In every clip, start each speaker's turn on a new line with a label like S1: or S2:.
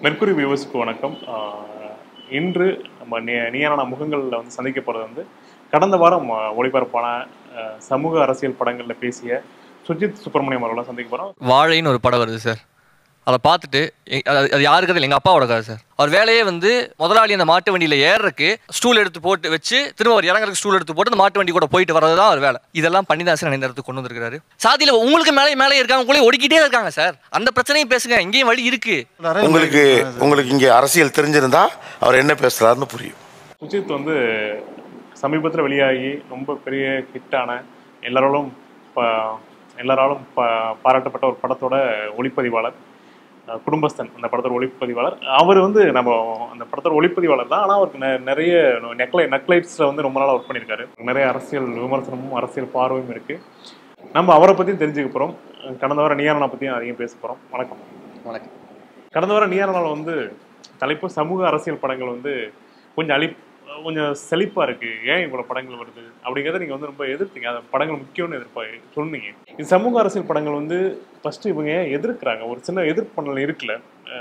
S1: Mercury வியூவர்ஸ்க்கு வணக்கம். இன்று நம்ம நீயான முகங்களில் வந்து சந்திக்க போகிறது வந்து கடந்த வாரம் ஒளிபரப்பான சமூக அரசியல் படங்களில் பேசிய சுஜித் சுப்பிரமணியம் அவர்களாம் சந்திக்க போகிறோம்.
S2: வாழைன்னு ஒரு படம் வருது சார். அதை பார்த்துட்டு அது யாரு கதை இல்லை, எங்கள் அப்பாவோட கதை சார். அவர் வேலையே வந்து முதலாளி அந்த மாட்டு வண்டியில் ஏறக்கு ஸ்டூல் எடுத்து போட்டு வச்சு திரும்ப அவர் இறங்குறதுக்கு ஸ்டூல் எடுத்து போட்டு அந்த மாட்டு வண்டி கூட போயிட்டு வரது தான் அவர் வேலை. இதெல்லாம் பண்ணி தான் சார் இந்த இடத்துக்கு கொண்டு வந்திருக்காரு. சாதியில் உங்களுக்கு மேலே இருக்காங்க, உங்களே ஒடுக்கிட்டே இருக்காங்க சார். அந்த பிரச்சனையும் பேசுங்க, இங்கேயும் வழி இருக்கு.
S3: உங்களுக்கு இங்கே அரசியல் தெரிஞ்சிருந்தா அவர் என்ன பேசுறாருன்னு புரியும்.
S1: சுஜித் வந்து சமீபத்தில் வெளியாகி ரொம்ப பெரிய ஹிட்டான எல்லாராலும் பாராட்டப்பட்ட ஒரு படத்தோட ஒளிப்பதிவாளர் குடும்பஸ்தன். அந்த படத்தோட ஒளிப்பதிவாளர் அவர் வந்து நம்ம அந்த படத்தோட ஒளிப்பதிவாளர் தான். ஆனால் அவருக்கு நிறைய நக்லைட்ஸில் வந்து ரொம்ப நாளாக ஒர்க் பண்ணியிருக்காரு. நிறைய அரசியல் விமர்சனமும் அரசியல் பார்வையும் இருக்குது. நம்ம அவரை பற்றியும் தெரிஞ்சுக்க போகிறோம். கடந்த வாரம் நீயானா பற்றியும் அதிகம் பேச போகிறோம். வணக்கம்.
S2: வணக்கம்.
S1: கடந்த வாரம் நீயானால் வந்து தலைப்பு சமூக அரசியல் படங்கள் வந்து கொஞ்சம் செழிப்பாக இருக்குது, ஏன் இவ்வளோ படங்கள் வருது அப்படிங்கிறத நீங்கள் வந்து ரொம்ப எதிர்த்தீங்க. அந்த படங்கள் முக்கியம்னு சொன்னீங்க. இந்த சமூக அரசியல் படங்கள் வந்து ஃபஸ்ட்டு இவங்க ஏன் எதிர்க்கிறாங்க? ஒரு சின்ன எதிர்ப்பு பண்ணல இருக்குல்ல,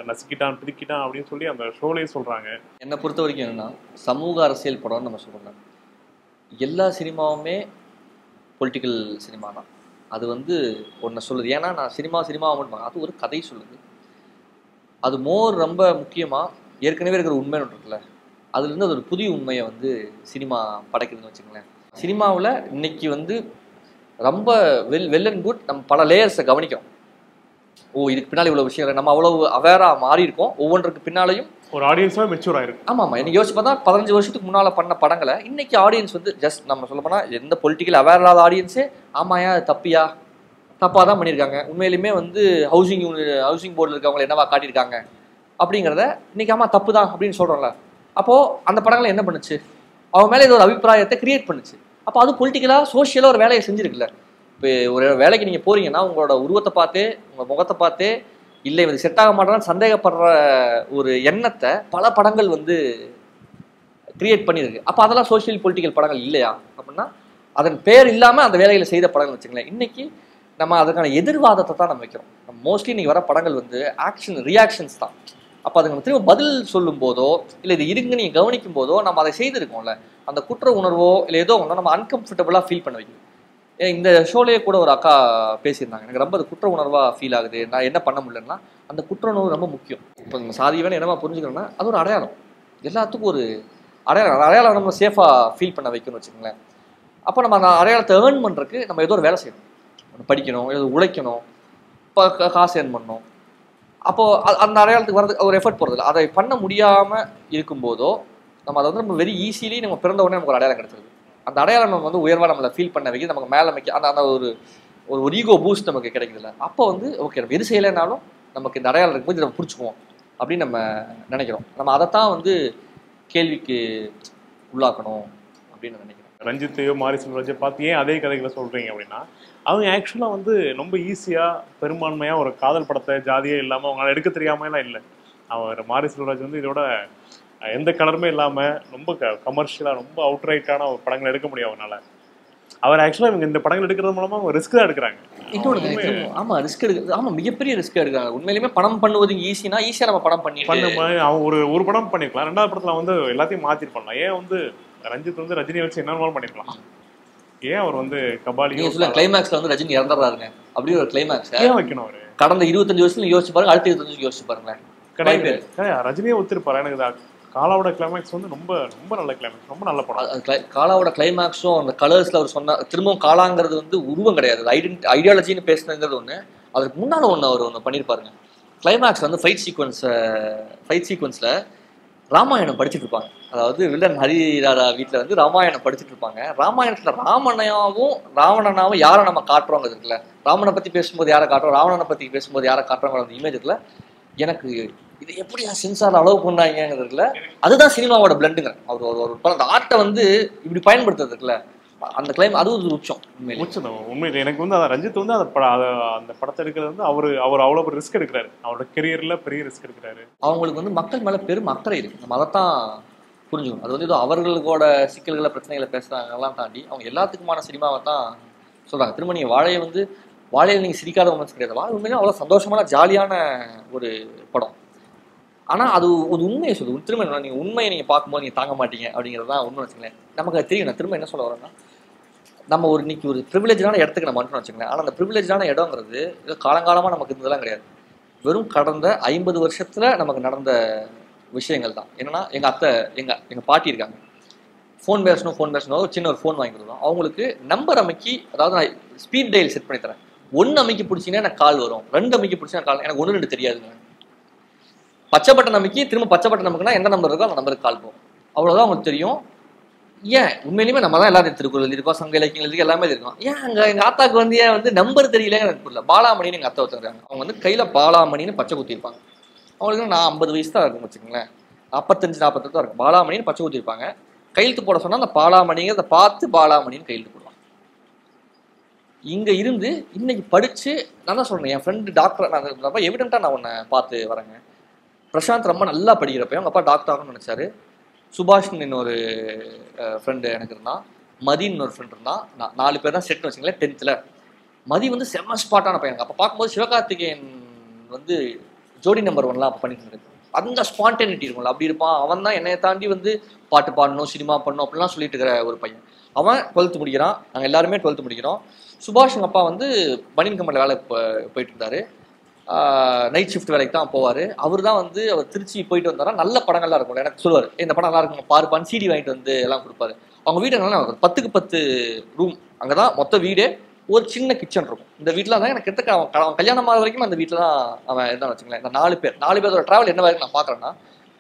S1: நசுக்கிட்டான் பிடிக்கிட்டான் அப்படின்னு சொல்லி அந்த ஷோலேயே சொல்கிறாங்க.
S4: என்னை பொறுத்த வரைக்கும் என்னென்னா, சமூக அரசியல் படம்னு நம்ம சொல்கிறோம். எல்லா சினிமாவுமே பொலிட்டிக்கல் சினிமா தான். அது வந்து ஒன்று சொல்லுது. ஏன்னா நான் சினிமா மட்டும் அது ஒரு கதை சொல்லுது. அது ரொம்ப முக்கியமாக ஏற்கனவே இருக்கிற உண்மைன்னு இருக்குல்ல, அதுலேருந்து அது ஒரு புதிய உண்மையை வந்து சினிமா படைக்குதுன்னு வச்சுங்களேன். சினிமாவில் இன்னைக்கு வந்து ரொம்ப வெல் அண்ட் குட் நம்ம பல லேயர்ஸை கவனிக்கிறோம். இதுக்கு பின்னால் இவ்வளோ விஷயம் நம்ம அவ்வளோ அவேராக மாறி இருக்கோம். ஒவ்வொன்றுக்கு பின்னாலையும்
S1: ஒரு ஆடியன்ஸாக மெச்சூர் ஆயிருக்கு.
S4: ஆமாம், எனக்கு யோசிச்சு பார்த்தா 15 வருஷத்துக்கு முன்னால் பண்ண படங்களை இன்னைக்கு ஆடியன்ஸ் வந்து ஜஸ்ட் நம்ம சொல்ல போனால் எந்த பொலிட்டிக்கல் அவேர் இல்லாத ஆடியன்ஸே ஆமாயா தப்பாக தான் பண்ணியிருக்காங்க. உண்மையிலுமே வந்து ஹவுசிங் போர்டில் இருக்கவங்களை என்னவா காட்டியிருக்காங்க அப்படிங்கிறத இன்னைக்கு ஆமாம் தப்பு தான் அப்படின்னு சொல்கிறோம்ல. அப்போது அந்த படங்களை என்ன பண்ணுச்சு, அவங்க மேலே ஏதோ ஒரு அபிப்பிராயத்தை கிரியேட் பண்ணுச்சு. அப்போ அது பொலிட்டிக்கலாக சோஷியலாக ஒரு வேலையை செஞ்சுருக்குல்ல. இப்போ ஒரு வேலைக்கு நீங்கள் போகிறீங்கன்னா உங்களோட உருவத்தை பார்த்தே, உங்கள் முகத்தை பார்த்தே, இல்லை இது செட் ஆக மாட்டேன்னு சந்தேகப்படுற ஒரு எண்ணத்தை பல படங்கள் வந்து கிரியேட் பண்ணியிருக்கு. அப்போ அதெல்லாம் சோஷியல் பொலிட்டிக்கல் படங்கள் இல்லையா அப்படின்னா, அதன் பேர் இல்லாமல் அந்த வேலைகளை செய்த படங்கள் வச்சுங்களேன். இன்றைக்கி நம்ம அதுக்கான எதிர்வாதத்தை தான் நம்ம வைக்கிறோம். மோஸ்ட்லி இன்றைக்கி வர படங்கள் வந்து ரியாக்ஷன்ஸ் தான். அப்போ அதுக்கு நம்ம திரும்ப பதில் சொல்லும் போதோ இல்லை இது இருங்க நீங்கள் கவனிக்கும் போதோ நம்ம அதை செய்திருக்கோம்ல, அந்த குற்ற உணர்வோ இல்லை ஏதோ ஒன்று நம்ம அன்கம்ஃபர்டபுளாக ஃபீல் பண்ண வைக்கணும். இந்த ஷோலேயே கூட ஒரு அக்கா பேசியிருந்தாங்க, எனக்கு ரொம்ப அது குற்ற உணர்வாக ஃபீல் ஆகுது, நான் என்ன பண்ண முடியலன்னா அந்த குற்ற உணர்வு ரொம்ப முக்கியம். இப்போ நம்ம சாதி வேணும் என்னமா புரிஞ்சுக்கணும்னா அது ஒரு அடையாளம், எல்லாத்துக்கும் ஒரு அடையாளம் நம்ம சேஃபாக ஃபீல் பண்ண வைக்கணும்னு வச்சுக்கோங்களேன். அப்போ நம்ம அந்த அடையாளத்தை ஏர்ன் பண்ணுறதுக்கு நம்ம ஏதோ ஒரு வேலை செய்யணும், படிக்கணும், ஏதோ உழைக்கணும், இப்போ காசு ஏர்ன் பண்ணணும். அப்போது அந்த அடையாளத்துக்கு வரது ஒரு எஃபர்ட் போடுறதில்ல. அதை பண்ண முடியாமல் இருக்கும்போதோ நம்ம அதை வந்து நம்ம வெரி ஈஸிலி நம்ம பிறந்த உடனே நமக்கு ஒரு அடையாளம் கிடைச்சிருது. அந்த அடையாளம் நம்ம வந்து உயர்வாக நம்மளை ஃபீல் பண்ண வைக்க நமக்கு மேலே வைக்க அந்த ஒரு ஈகோ பூஸ்ட் நமக்கு கிடைக்குதுல்ல. அப்போ வந்து ஓகே நம்ம எது செய்யலைனாலும் நமக்கு இந்த அடையாளம் இருக்கும்போது நம்ம பிடிச்சிக்குவோம் அப்படின்னு நம்ம நினைக்கிறோம். நம்ம அதைத்தான் வந்து கேள்விக்கு உள்ளாக்கணும் அப்படின்னு நினைக்கிறேன்.
S1: ரஞ்சித்தையோ மாரி செல்வராஜோ பார்த்து ஏன் அதே கதைகளை சொல்கிறீங்க அப்படின்னா, அவங்க ஆக்சுவலாக வந்து ரொம்ப ஈஸியாக பெரும்பான்மையாக ஒரு காதல் படத்தை ஜாதியே இல்லாமல் அவங்களால எடுக்க தெரியாமலாம் இல்லை. அவர் மாரி செல்வராஜ் வந்து இதோட எந்த கலருமே இல்லாமல் ரொம்ப கமர்ஷியலாக ரொம்ப அவுட்ரைட்டான ஒரு படங்கள் எடுக்க முடியும் அவரால். அவர் ஆக்சுவலாக இவங்க இந்த படங்கள் எடுக்கிறது மூலமாக அவங்க ரிஸ்க் தான் எடுக்கிறாங்க.
S4: ஆமாம், ரிஸ்க் எடுக்கிறது. ஆமாம், மிகப்பெரிய ரிஸ்க் எடுக்கிறாங்க. உண்மையிலுமே பணம் பண்ணுவது ஈஸியாக நம்ம படம்
S1: அவங்க ஒரு படம் பண்ணியிருக்கலாம், ரெண்டாவது படத்தில் வந்து எல்லாத்தையும் மாற்றிட்டு பண்ணலாம். ஏன் வந்து ரஞ்சித் வந்து ரஜினியை வச்சு என்ன பண்ணிருக்கலாம், ஏன் அவர் வந்து கபாலி
S4: கிளைமேக்ஸ்ல வந்து ரஜினி இறந்துடுறாருங்க அப்படி ஒரு கிளைமேக்ஸ்
S1: ஏன் வைக்கணும்? அவரு கடந்த
S4: 25 வருஷத்துல யோசிச்சு பாருங்க, அடுத்த 25 யோசிச்சு பாருங்களேன்.
S1: கிடையாது, ரஜினியே ஒத்துருப்பாரு. எனக்கு காலாவோட கிளைமேக்ஸ் வந்து ரொம்ப ரொம்ப நல்ல கிளைமேக்ஸ், ரொம்ப நல்ல படம்.
S4: காலாவோட கிளைமேக்ஸும் அந்த கலர்ஸ்ல அவர் சொன்ன திரும்பவும் காலாங்கிறது வந்து உருவம் கிடையாது, ஐடியாலஜின்னு பேசுனதுங்கிறது ஒன்று. அதுக்கு முன்னால அவர் ஒன்று பண்ணியிருப்பாருங்க. கிளைமேக்ஸ் வந்து ஃபைட் சீக்வன்ஸ்ல ராமாயணம் படிச்சுட்டு இருப்பாங்க. அதாவது வில்லன் ஹரிராரா வீட்டில் வந்து ராமாயணம் படிச்சுட்டு இருப்பாங்க. ராமாயணத்தில் ராவணனாவும் யாரை நம்ம காட்டுறோங்க இருக்குல்ல, ராமனை பற்றி பேசும்போது யாரை காட்டுறோம், ராவணனை பற்றி பேசும்போது யாரை காட்டுறோங்கிற அந்த இமேஜ் இருக்குல்ல, எனக்கு இது எப்படி சென்சார் அளவு பண்ணாங்கிறதுல அதுதான் சினிமாவோட பிளண்டுங்க. அவர் அந்த ஆர்ட்டை வந்து இப்படி பயன்படுத்துறது இருக்குல்ல, அந்த கிளைம் அது ஒரு உச்சம்.
S1: உண்மையில எனக்கு வந்து ரஞ்சித் வந்து அந்த படத்தை எடுக்கிறது வந்து அவர் அவ்வளோ ரிஸ்க் எடுக்கிறாரு, அவரோட கெரியர்ல பெரிய ரிஸ்க் எடுக்கிறாரு.
S4: அவங்களுக்கு வந்து மக்கள் மேலே பெரும் அக்கறை இருக்கு, நம்ம அதைத்தான் புரிஞ்சுக்கணும். அது வந்து ஏதோ அவர்களோட சிக்கல்களை பிரச்சனைகளை பேசுறாங்கலாம் தாண்டி அவங்க எல்லாத்துக்குமான சினிமாவை தான் சொல்றாங்க. திரும்ப நீங்கள் வாழையில் நீங்கள் சிரிக்காத ஒன்று கிடையாது. வாழை உண்மையிலே அவ்வளோ சந்தோஷமான ஜாலியான ஒரு படம். ஆனால் அது ஒரு உண்மையை சொல்லுது. திரும்ப நீங்கள் உண்மையை நீங்கள் பார்க்கும்போது நீங்கள் தாங்க மாட்டீங்க அப்படிங்கிறது தான் உண்மை வச்சுங்களேன். நமக்கு அது தெரியும். நான் திரும்ப என்ன சொல்ல வரேன்னா, நம்ம ஒரு இன்னைக்கு ஒரு ப்ரிவிலேஜான இடத்துக்கு நம்ம வந்துட்டோம்னு வச்சுங்களேன். ஆனால் அந்த ப்ரிவிலேஜான இடங்கிறது இது காலங்காலமாக நமக்கு இருந்ததெல்லாம் கிடையாது. வெறும் கடந்த 50 வருஷத்துல நமக்கு நடந்த விஷயங்கள் தான். என்னன்னா எங்கள் அத்தை எங்கள் பாட்டி இருக்காங்க. ஃபோன் பேசணும் ஒரு சின்ன ஒரு ஃபோன் வாங்கி கொடுத்தோம். அவங்களுக்கு நம்பர் அமைக்கி, அதாவது நான் ஸ்பீட் டயல் செட் பண்ணி தரேன். 1 அமைக்கி பிடிச்சிங்கன்னா எனக்கு கால் வரும், 2 அமைக்கி பிடிச்சினா கால், எனக்கு 1 2 தெரியாதுங்க. பச்சை பட்டன் அமைக்கி திரும்ப பச்சை பட்டன் நமக்குன்னா எந்த நம்பர் இருக்கோ அந்த நம்பருக்கு கால் போகும். அவ்வளோதான் அவங்களுக்கு தெரியும். ஏன் உண்மையிலுமே நம்ம தான் எல்லாரும் திருக்குறள் எழுதிருக்கோம், சங்க இலக்கியங்கள் எழுதி எல்லாமே இருக்கும். ஏன் எங்கள் ஆத்தாக்கு வந்து ஏன் வந்து நம்பர் தெரியல எனக்கு புரியல. பாலாமணின்னு எங்கள் அத்தை வச்சுருக்காங்க. அவங்க வந்து கையில் பாலாமணின்னு பச்சை குத்திருப்பாங்க. அவங்களுக்கு நான் 50 வயசு தான் இருக்கும் வச்சுக்கோங்களேன், 45 48 தான் இருக்கும். பாலாமணின்னு பச்சை குத்திருப்பாங்க. கையெழுத்து போட சொன்னால் அந்த பாலாமணிங்கிறத பார்த்து பாலாமணின்னு கையெழுத்து போடுவாங்க. இங்கே இருந்து இன்னைக்கு படித்து நான் தான் சொல்கிறேன், என் ஃப்ரெண்டு டாக்டர், நான் ரொம்ப எவிடென்ட்டாக நான் உன்னை பார்த்து வரேங்க. பிரசாந்த் ரொம்ப நல்லா படிக்கிறப்ப அவங்க அப்பா டாக்டர் ஆகணும்னு நினச்சாரு. சுபாஷ்னு இன்னொரு ஃப்ரெண்டு எனக்கு இருந்தான், மதின்னு ஒரு ஃப்ரெண்ட் இருந்தான். 4 பேர் தான் செட்னு வச்சுங்களேன் 10th. மதி வந்து செம்ம ஸ்பாட்டான பையன். அப்போ பார்க்கும்போது சிவகார்த்திகேயன் வந்து ஜோடி நம்பர் 1 அப்போ பண்ணிட்டு இருக்கு. அந்த ஸ்பான்டேனிட்டி இருக்கும்ல, அப்படி இருப்பான். அவன் தான் என்னை தாண்டி வந்து பாட்டு பாடணும், சினிமா பண்ணணும் அப்படிலாம் சொல்லிட்டு இருக்கிற ஒரு பையன். அவன் 12th முடிக்கிறான், நாங்கள் எல்லாருமே 12th முடிக்கிறோம். சுபாஷுங்க அப்பா வந்து பனியன் கம்பெனியில் வேலை போயிட்டு இருந்தார். நைட் ஷிஃப்ட் வேலைக்கு தான் போவார். அவர் தான் வந்து அவர் திருச்சி போயிட்டு வந்தாரா நல்ல படங்கள்லாம் இருக்கும். எனக்கு சொல்லுவார், இந்த படம் நல்லா இருக்கும் பாருப்பான்னு சிடி வாங்கிட்டு வந்து எல்லாம் கொடுப்பாரு. அவங்க வீடு என்னன்னா 10க்கு 10 ரூம், அங்கே தான் மொத்த வீடு. ஒரு சின்ன கிச்சன் இருக்கும். இந்த வீட்டில் தான் எனக்கு கிட்டத்தட்ட அவன் கல்யாணம் ஆகிற வரைக்கும் அந்த வீட்டில் தான் அவன் இருந்தான்னு வச்சுங்களேன். இந்த 4 பேரோட ட்ராவல் என்ன வரைக்கும் நான் பார்க்குறேன்னா,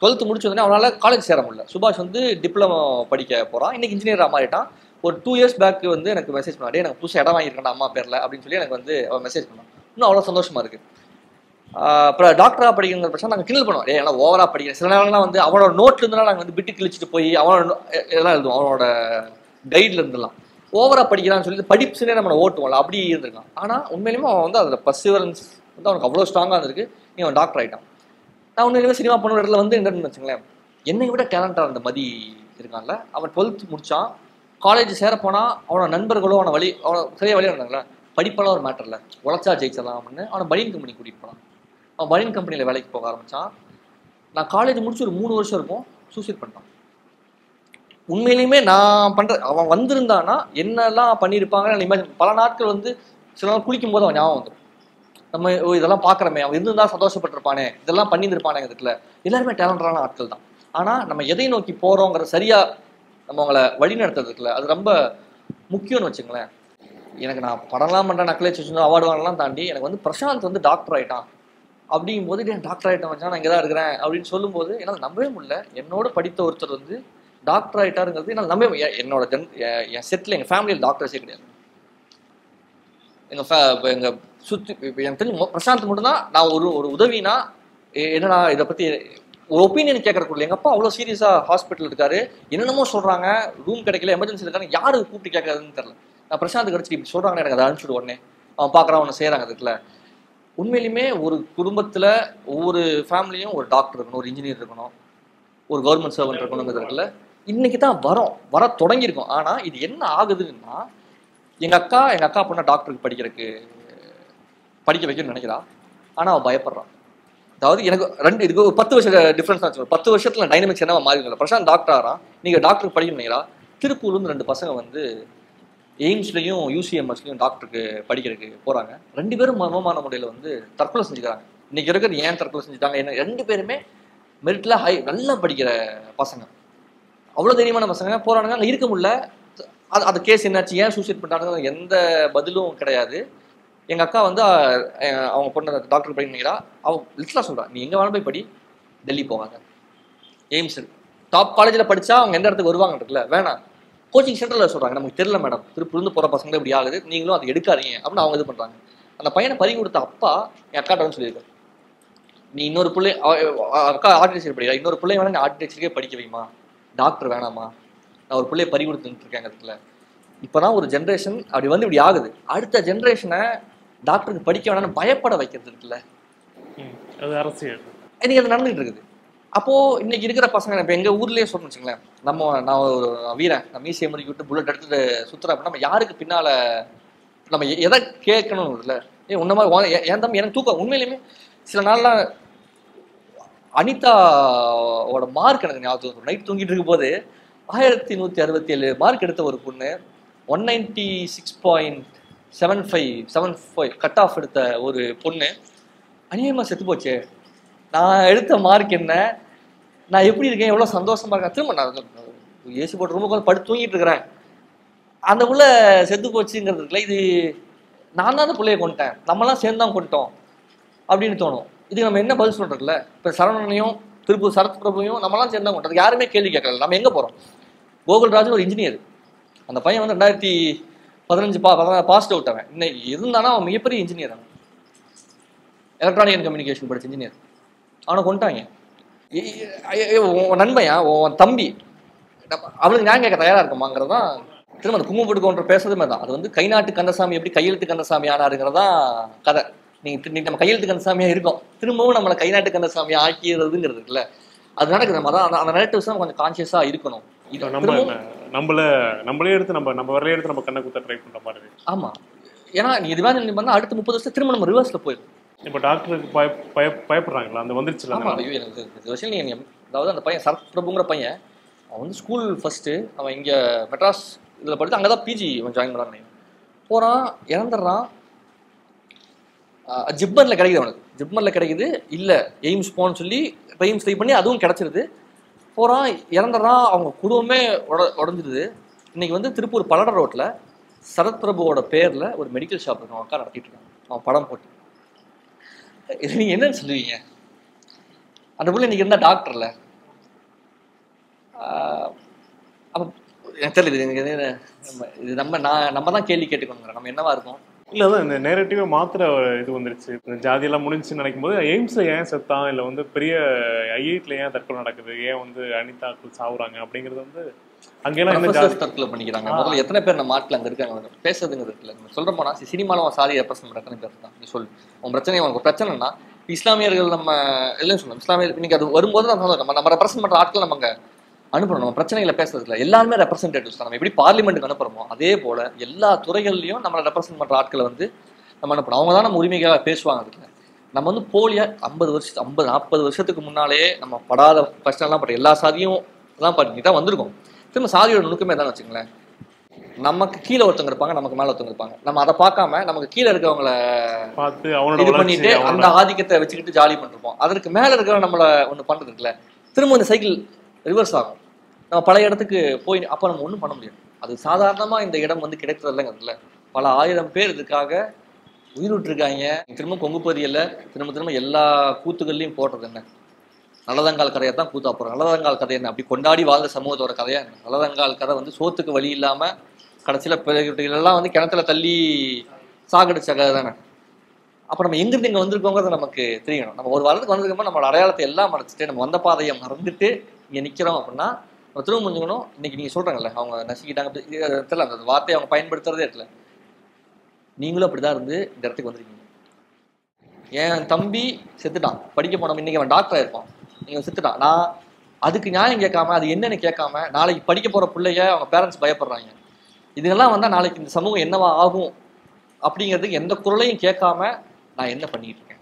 S4: 12th முடிச்சு வந்தோடனே அவனால் காலேஜ் சேர முடியல. சுபாஷ் வந்து டிப்ளமோ படிக்க போகிறான். இன்னைக்கு இன்ஜினியராக மாறிட்டான். ஒரு 2 years பேக் வந்து எனக்கு மெசேஜ் பண்ணாடே, எனக்கு புதுசாக இடம் வாங்கியிருக்கேன் அம்மா பேரில் அப்படின்னு சொல்லி எனக்கு வந்து அவன் மெசேஜ் பண்ணான். இன்னும் அவ்வளோ சந்தோஷமாக இருக்குது. அப்புறம் டாக்டராக படிக்கிற பிரச்சனை நாங்கள் கிண்டல் பண்ணுவோம். ஏன்னா ஓவராக படிக்கிறேன். சில நேரம்லாம் வந்து அவனோட நோட்ல இருந்தெல்லாம் நாங்கள் வந்து பிட்டு கிழிச்சிட்டு போய் அவனோட எல்லாம் எழுதுவோம். அவனோட கைட்ல இருந்துலாம் ஓவராக படிக்கிறான்னு சொல்லிட்டு படிப்புனே நம்ம ஓட்டுவோம்ல, அப்படி இருந்திருக்கான். ஆனால் உண்மையிலுமே அவன் வந்து அதில் பர்சிவரன்ஸ் வந்து அவனுக்கு அவ்வளோ ஸ்ட்ராங்காக இருந்திருக்கு. நீ அவன் டாக்டர் ஆகிட்டான். நான் உண்மையிலுமே சினிமா பண்ண இடத்துல வந்து என்னன்னு வச்சுங்களேன், என்னை விட டேலண்டாக இருந்த மதி இருக்கான்ல, அவன் 12th முடித்தான். காலேஜ் சேர போனால் அவனோட நண்பர்களும் அவனை சரியாக வழி வந்தாங்களே, படிப்பெல்லாம் ஒரு மேட்டர் இல்லை, உழைச்சா ஜெயிச்சலாம் அப்படின்னு அவனை பனியன் கம்பெனி கூட்டிகிட்டு போனான். அவன் பனியன் கம்பெனியில் வேலைக்கு போக ஆரம்பித்தான். நான் காலேஜ் முடிச்சு ஒரு 3 வருஷம் இருக்கும், சூசைட் பண்ணிட்டான். உண்மையிலுமே நான் அவன் வந்திருந்தானா என்னெல்லாம் பண்ணியிருப்பாங்க. பல நாட்கள் வந்து சில நாள் குளிக்கும் போது அவன் ஞாபகம் வந்துடும். நம்ம இதெல்லாம் பார்க்குறமே, அவன் இருந்திருந்தா சந்தோஷப்பட்டிருப்பானே, இதெல்லாம் பண்ணியிருப்பானே. இதுல எல்லாருமே டேலண்டான ஆட்கள் தான். ஆனால் நம்ம எதை நோக்கி போகிறோங்கிற சரியாக நம்ம அவங்கள வழி நடத்துறதுக்குல அது ரொம்ப முக்கியம்னு வச்சுங்களேன். எனக்கு நான் படம்லாம் பண்ணுறேன், நக்கலேஜ் வச்சு அவார்டு வாங்கலாம் தாண்டி எனக்கு வந்து பிரசாந்த் வந்து டாக்டர் ஆகிட்டான் அப்படிங்கும் போது, டாக்டர் ஆகிட்டான் வச்சா நான் இங்கே தான் இருக்கிறேன் அப்படின்னு சொல்லும்போது என்னால் நம்பவே முடியல. என்னோட படித்த ஒருத்தர் வந்து டாக்டர் ஆகிட்டாருங்கிறது என்னால் நம்பவே. என்னோட என் செட்டில் எங்கள் ஃபேமிலியில் டாக்டர்ஸே கிடையாது. எங்கள் சுற்றி இப்போ எனக்கு தெரிஞ்சு பிரசாந்த் மட்டும்தான். நான் ஒரு உதவினா என்னடா இதை பற்றி ஒரு ஒப்பீனியன் கேட்கறக்குள்ள, எங்கள் அப்பா அவ்வளோ சீரியஸாக ஹாஸ்பிட்டல் இருக்காரு, என்னென்னமோ சொல்கிறாங்க, ரூம் கிடைக்கல, எமர்ஜென்சி இருக்காங்க, யாரு கூப்பிட்டு கேட்கறதுன்னு தெரியல. நான் பிரசாந்த் கிடச்சிட்டு இப்படி சொல்கிறாங்க, எனக்கு அதை அனுப்பிச்சுடு உடனே அவன் பார்க்குறான், அவனை செய்கிறாங்க. அதுக்குள்ள உண்மையிலுமே ஒரு குடும்பத்தில் ஒவ்வொரு ஃபேமிலியும் ஒரு டாக்டர் இருக்கணும், ஒரு இன்ஜினியர் இருக்கணும், ஒரு கவர்மெண்ட் சர்வெண்ட் இருக்கணுங்கிறதுல இன்னைக்கு தான் வர தொடங்கியிருக்கோம். ஆனால் இது என்ன ஆகுதுன்னா, எங்கள் அக்கா பொண்ணை டாக்டருக்கு படிக்க வைக்கணும்னு நினைக்கிறா. ஆனால் அவள் பயப்படுறான். அதாவது எனக்கு இதுக்கு ஒரு 10 வருஷம் டிஃப்ரென்ஸ் தான். 10 வருஷத்துல டைனமிக்ஸ் என்ன மாறி பிரசாந்த் டாக்டர் ஆகிறான், நீங்கள் டாக்டருக்கு படிக்கணும் நினைக்கிறா. திருப்பூர்லேருந்து 2 பசங்க வந்து எய்ம்ஸ்லையும் யூசிஎம்எஸ்லையும் டாக்டருக்கு படிக்கிறதுக்கு போகிறாங்க. 2 பேரும் மர்மமான முறையில் வந்து தற்கொலை செஞ்சுக்கிறாங்க. இன்னைக்கு இருக்கிறது ஏன் தற்கொலை செஞ்சுட்டாங்க என்ன, 2 பேருமே மெரிட்டில் நல்லா படிக்கிற பசங்க, அவ்வளோ தைரியமான பசங்க போகிறானுங்க. அங்கே இருக்க முடியல. அது கேஸ் என்னாச்சு, ஏன் சூசைட் பண்ணிட்டாங்க, எந்த பதிலும் கிடையாது. எங்கள் அக்கா வந்து அவங்க பொண்ணு டாக்டர் படிக்கிறா. அவன் லிட்டலாக சொல்கிறான், நீ எங்கே வேணும் போய் படி, டெல்லி போகாத, எய்ம்ஸ் டாப் காலேஜில் படித்தா அவங்க எந்த இடத்துக்கு வருவாங்கன்றதுல வேணாம், கோச்சிங் சென்டரில் சொல்கிறாங்க, நமக்கு தெரியல மேடம், திருப்பூர்லேருந்து போகிற பசங்க இப்படி ஆகுது, நீங்களும் அதை எடுக்காதீங்க அப்படின்னு அவங்க இது பண்ணுறாங்க. அந்த பையனை பறி கொடுத்த அப்பா என் அக்காட்ட வந்து சொல்லியிருக்காரு, நீ இன்னொரு பிள்ளை, அக்கா ஆர்டிடெக்சர் படிக்கிறா, இன்னொரு பிள்ளை வேணா நீ ஆர்டிடெக்சருக்கே படிக்க வைமா, டாக்டர் வேணாமா, நான் ஒரு பிள்ளையை பறி கொடுத்துட்டு இருக்கேன். இடத்துல இப்போ தான் ஒரு ஜென்ரேஷன் அப்படி வந்து இப்படி ஆகுது. அடுத்த ஜென்ரேஷனை டாக்டருக்கு படிக்க வேணாம்னு பயப்பட வைக்கிறது இருக்குல்ல,
S1: அது அரசியல்
S4: இன்னைக்கு அது நடந்துகிட்டு இருக்குது. அப்போது இன்னைக்கு இருக்கிற பசங்க, இப்போ எங்கள் ஊர்லேயே சொல்லணும்னு வச்சுங்களேன், நான் ஒரு வீரன், நான் மீசியை முறுக்கி விட்டு புல்லட் எடுத்துட்டு சுற்றுறேன் அப்படின்னா நம்ம யாருக்கு பின்னால் நம்ம எதை கேட்கணும் இல்லை, உன்ன மாதிரி ஏன் தம்பி எனக்கு தூக்கம். உண்மையிலுமே சில நாள்லாம் அனிதாவோட மார்க் எனக்கு ஞாபகம். நைட் தூங்கிட்டு இருக்கும் போது 1167 மார்க் எடுத்த ஒரு பொண்ணு 196.75 கட் ஆஃப் எடுத்த ஒரு பொண்ணு அநியாயமா செத்து போச்சு. நான் எடுத்த மார்க் என்ன, நான் எப்படி இருக்கேன், எவ்வளோ சந்தோஷமா இருக்கேன். திரும்ப நான் ஏசி போட்டு ரூமுக்கு படுத்து தூங்கிட்டு இருக்கிறேன், அந்த புள்ள செத்து போச்சுங்கிறது இருக்குல்ல, இது நான் தான் அந்த பிள்ளைய கொண்டுட்டேன், நம்மளாம் சேர்ந்து தான் கொண்டுட்டோம் அப்படின்னு தோணும். இதுக்கு நம்ம என்ன பதில் சொல்றதுல? இப்போ சரவணனையும் திருப்பூர் சரத் பிரபுவையும் நம்மளாம் சேர்ந்து தான் கொண்டது, யாருமே கேள்வி கேட்கல. நம்ம எங்கே போகிறோம்? கோகுல்ராஜ் ஒரு இன்ஜினியர், அந்த பையன் வந்து 2015 பாஸ்ட் அவுட். அவன் இன்னைக்கு இருந்தானா அவன் மிகப்பெரிய இன்ஜினியர், அவன் எலக்ட்ரானிக் அண்ட் கம்யூனிகேஷன் படிச்ச இன்ஜினியர். அவனை கொண்டுட்டாங்க. உன் நண்பையா, உன் தம்பி, அவனுக்கு ஞாபகம் கேட்க தயாரா இருக்குமாங்கிறது தான் திரும்ப அந்த குங்கும போட்டு கொண்டு பேசுறது மாதிரி தான். அது வந்து கை நாட்டு கந்தசாமி எப்படி கையெழுத்து கந்தசாமி ஆனாருங்கிறதான் கதை. நீங்க நம்ம கையெழுத்து கந்தசாமியா இருக்கோம், திரும்பவும் நம்மளை கை நாட்டு கந்தசாமியா ஆக்கிறதுங்கிறது இருக்குல்ல, அது நடக்குது. நம்ம தான் அந்த நரேட்டிவ்ஸ் தான் கொஞ்சம் கான்சியஸா இருக்கணும்.
S1: நம்மளே எடுத்து நம்ம வரலையே எடுத்து நம்ம கண்ணை குத்த ட்ரை பண்ற மாதிரி.
S4: ஆமா, ஏன்னா நீ இதுவாக பண்ணா அடுத்த 30 வருஷம் திரும்ப நம்ம ரிவர்ஸ்ல போயிடும்.
S1: இப்போ டாக்டருக்கு பயப்படுறாங்களா? அந்த வந்துருச்சு.
S4: அதாவது அந்த பையன் சரத் பிரபுங்கிற பையன், அவன் வந்து ஸ்கூல் ஃபர்ஸ்ட்டு, அவன் இங்கே மெட்ராஸ் இதில் படித்து அங்கே தான் பிஜி அவன் ஜாயின் பண்ணான். போகிறான், இறந்துடுறான். ஜிப்மரில் கிடைக்குது அவனுக்கு, ஜிப்மரில் கிடைக்குது. இல்லை எய்ம்ஸ் போகணும்னு சொல்லி எய்ம்ஸ் ட்ரை பண்ணி அதுவும் கிடச்சிருது. போகிறான், இறந்துடுறான். அவங்க குடும்பமே உடஞ்சிடுது. இன்னைக்கு வந்து திருப்பூர் பல்லட ரோட்டில் சரத் பிரபுவோட பேரில் ஒரு மெடிக்கல் ஷாப் இருக்கு, அவன் அக்கா நடத்திட்டு இருக்கான். அவன் படம் போட்டு இது நீங்கள் என்னன்னு சொல்லுவீங்க? அந்த பிள்ளை இன்னைக்கு இருந்தால் டாக்டர்ல. அப்போ எனக்கு தெரியல, இது நம்ம தான் கேள்வி கேட்டுக்கணுங்கிற நம்ம என்னவா இருக்கும்.
S1: இல்லை, அதான் இந்த நேரட்டிவே மாத்திர இது வந்துருச்சு. இந்த ஜாதியெல்லாம் முடிஞ்சுன்னு நினைக்கும் போது எய்ம்ஸில் ஏன் செத்தான், இல்லை வந்து பெரிய ஐஐடியில் ஏன் தற்கொலை நடக்குது, ஏன் வந்து அனிதாக்கள் சாவுறாங்க அப்படிங்கிறது வந்து அங்கெல்லாம்
S4: தற்கொலை பண்ணிக்கிறாங்க. முதல்ல எத்தனை பேர் நம்ம நாட்டில் அங்கே இருக்காங்க பேசுறதுங்கிறது இருக்குல்ல. நம்ம சொல்ற போனா சினிமாவில் சாதி ரெப்ரசன்ட் பண்ணுற எத்தனை பேர் தான். நீ சொல்லு, உன் பிரச்சனை உனக்கு பிரச்சனைனா இஸ்லாமியர்கள் நம்ம எல்லாம் சொல்லணும். இஸ்லாமியர் இன்னைக்கு அது வரும்போது நம்ம ரெப்ரசன்ட் பண்ணுற ஆட்கள் நம்ம அங்கே அனுப்பணும். நம்ம பிரச்சனைகளை பேசுறதுல எல்லாருமே ரெப்ரசன்டேட்டிவ்ஸ் தான். நம்ம எப்படி பார்லிமெண்ட்டுக்கு அனுப்புறோமோ அதே போல எல்லா துறைகள்லையும் நம்மளை ரெப்ரசன்ட் பண்ணுற ஆட்களை வந்து நம்ம அனுப்பணும். அவங்க தான் நம்ம உரிமைக்காக பேசுவாங்க. அதுக்கு நம்ம வந்து போலியா 40 வருஷத்துக்கு முன்னாலே நம்ம படாத கஷ்டம்லாம் பட்ட எல்லா சாதியும் எல்லாம் பண்ணி தான் வந்திருக்கோம். திரும்ப சாதியோட நுணுக்கமே தான் வச்சுங்களேன். நமக்கு கீழே ஒருத்தவங்க இருப்பாங்க, நமக்கு மேலே ஒருத்தவங்க இருப்பாங்க. நம்ம அதை பார்க்காம நமக்கு கீழே இருக்கிறவங்கள பார்த்து இது பண்ணிட்டு அந்த ஆதிக்கத்தை வச்சுக்கிட்டு ஜாலி பண்ணிருப்போம். அதற்கு மேலே இருக்கிறவங்க நம்மளை ஒன்று பண்ணுறது இருக்குல்ல, திரும்ப இந்த சைக்கிள் ரிவர்ஸ் ஆகும். நம்ம பழைய இடத்துக்கு போய் அப்போ நம்ம ஒன்றும் பண்ண முடியாது. அது சாதாரணமாக இந்த இடம் வந்து கிடைக்கிறதில்லைங்கிறதுல பல ஆயிரம் பேர் இதுக்காக உயிர் விட்டுருக்காங்க. திரும்ப கொங்கு பகுதியில் திரும்ப எல்லா கூத்துகள்லையும் போடுறது என்ன, நல்லதங்கால் கதையை தான் கூத்தா போகிறோம். நல்லதங்கால் கதை என்ன, அப்படி கொண்டாடி வாழ்ந்த சமூகத்தோட கதையா என்ன? நல்லதங்கால் கதை வந்து சோத்துக்கு வழி இல்லாமல் கடைசியில் பிள்ளைகளெல்லாம் வந்து கிணத்துல தள்ளி சாகடிச்ச கதை தானே. அப்போ நம்ம எங்கிருந்து இங்கே வந்திருக்கோங்கிறது நமக்கு தெரியணும். நம்ம ஒரு வாரத்துக்கு வந்ததுக்கு நம்மளோட அடையாளத்தை எல்லாம் மறைச்சிட்டு நம்ம வந்த பாதையை மறந்துட்டு இங்கே நிற்கிறோம் அப்படின்னா நம்ம திரும்ப முடிஞ்சுக்கணும். இன்னைக்கு நீங்கள் சொல்கிறாங்கல்ல, அவங்க நசுக்கிட்டாங்க தெரியல, அந்த வார்த்தையை அவங்க பயன்படுத்துறதே இருக்குல்ல. நீங்களும் அப்படி தான் இருந்து இந்த இடத்துக்கு வந்திருக்கீங்க. என் தம்பி செத்துட்டான், படிக்க போனோம், இன்னைக்கு அவன் டாக்டர் ஆயிருப்பான், நீங்கள் செத்துட்டான். நான் அதுக்கு நியாயம் கேட்காம அது என்னன்னு கேட்காம நாளைக்கு படிக்க போகிற பிள்ளைய அவங்க பேரண்ட்ஸ் பயப்படுறாங்க. இதெல்லாம் வந்தால் நாளைக்கு இந்த சமூகம் என்னவா ஆகும் அப்படிங்கிறதுக்கு எந்த குரலையும் கேட்காம நான் என்ன பண்ணிட்டு இருக்கேன்?